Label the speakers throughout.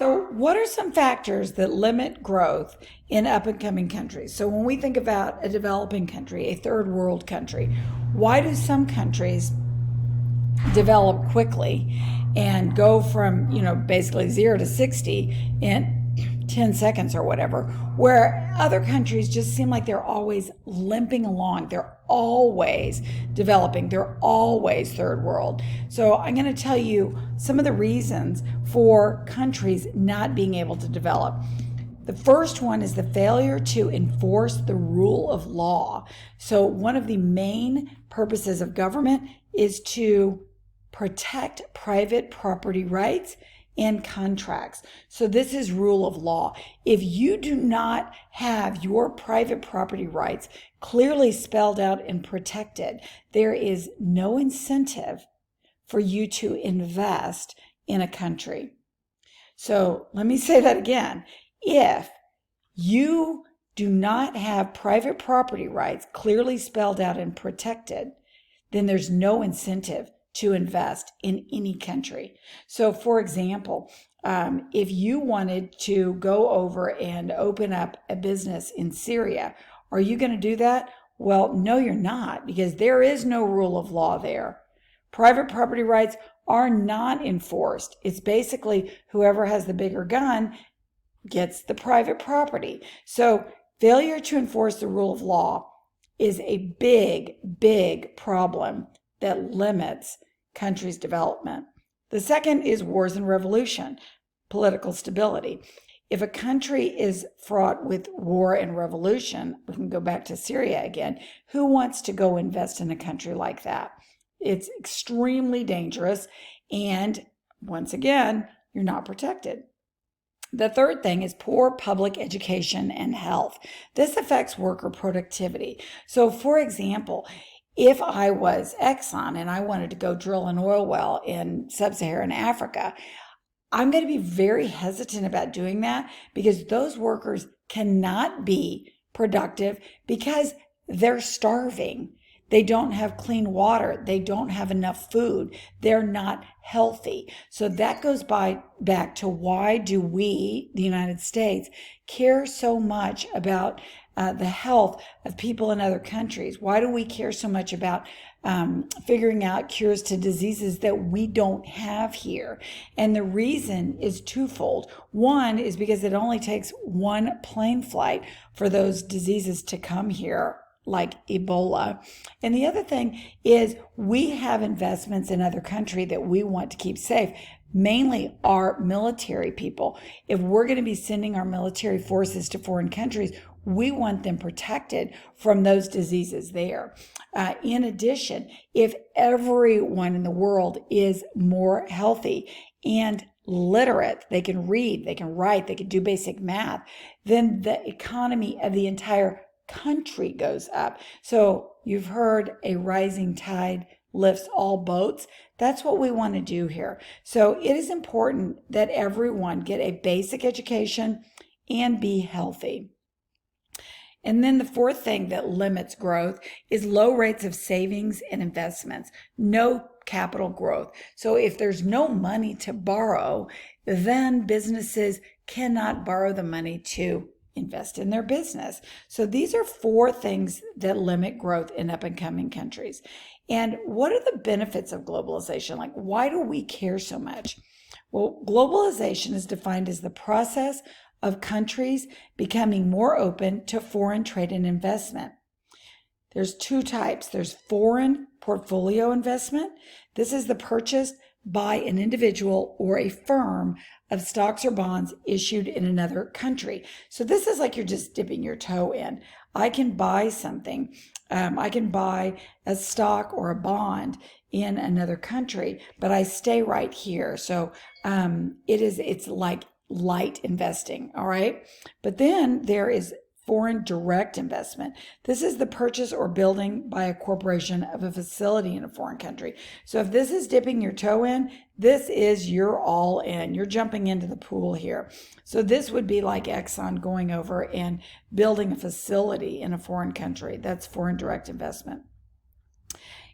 Speaker 1: So what are some factors that limit growth in up-and-coming countries? So when we think about a developing country, a third world country, why do some countries develop quickly and go from, basically 0 to 60 in 10 seconds or whatever, where other countries just seem like they're always limping along. They're always developing. They're always third world. So I'm going to tell you some of the reasons for countries not being able to develop. The first one is the failure to enforce the rule of law. So one of the main purposes of government is to protect private property rights and contracts. So this is rule of law. If you do not have your private property rights clearly spelled out and protected, there is no incentive for you to invest in a country. So let me say that again. If you do not have private property rights clearly spelled out and protected, then there's no incentive to invest in any country. So for example, if you wanted to go over and open up a business in Syria, are you going to do that? Well, no, you're not, because there is no rule of law there. Private property rights are not enforced. It's basically whoever has the bigger gun gets the private property. So failure to enforce the rule of law is a big, big problem that limits countries' development. The second is wars and revolution, political stability. If a country is fraught with war and revolution, we can go back to Syria again, who wants to go invest in a country like that? It's extremely dangerous, and once again, you're not protected. The third thing is poor public education and health. This affects worker productivity. So for example, if I was Exxon and I wanted to go drill an oil well in sub-Saharan Africa, I'm going to be very hesitant about doing that because those workers cannot be productive because they're starving. They don't have clean water. They don't have enough food. They're not healthy. So that goes back to why do we, the United States, care so much about the health of people in other countries? Why do we care so much about figuring out cures to diseases that we don't have here? And the reason is twofold. One is because it only takes one plane flight for those diseases to come here, like Ebola. And the other thing is we have investments in other countries that we want to keep safe, mainly our military people. If we're going to be sending our military forces to foreign countries, we want them protected from those diseases there. In addition, if everyone in the world is more healthy and literate, they can read, they can write, they can do basic math, then the economy of the entire country goes up. So you've heard a rising tide lifts all boats. That's what we want to do here. So it is important that everyone get a basic education and be healthy. And then the fourth thing that limits growth is low rates of savings and investments, no capital growth. So if there's no money to borrow, then businesses cannot borrow the money to invest in their business. So these are four things that limit growth in up-and-coming countries. And what are the benefits of globalization? Like, why do we care so much? Well, globalization is defined as the process of countries becoming more open to foreign trade and investment. There's two types. There's foreign portfolio investment. This is the purchase by an individual or a firm of stocks or bonds issued in another country. So this is like you're just dipping your toe in. I can buy something. I can buy a stock or a bond in another country, but I stay right here. So it's like light investing, all right? But then there is foreign direct investment. This is the purchase or building by a corporation of a facility in a foreign country. So if this is dipping your toe in, this is you're all in. You're jumping into the pool here. So this would be like Exxon going over and building a facility in a foreign country. That's foreign direct investment.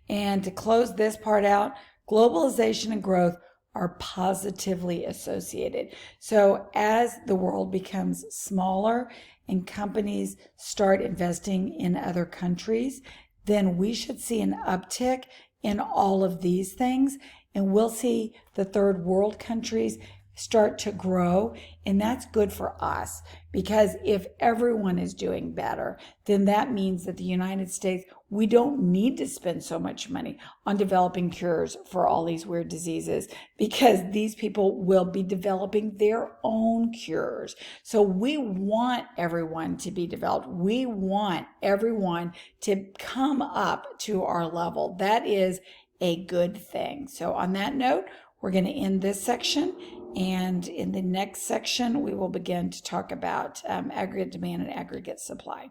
Speaker 1: And to close this part out, globalization and growth are positively associated. So as the world becomes smaller and companies start investing in other countries, then we should see an uptick in all of these things, and we'll see the third world countries start to grow, and that's good for us, because if everyone is doing better, then that means that the United States, we don't need to spend so much money on developing cures for all these weird diseases, because these people will be developing their own cures. So we want everyone to be developed. We want everyone to come up to our level. That is a good thing. So on that note, we're going to end this section, and in the next section, we will begin to talk about aggregate demand and aggregate supply.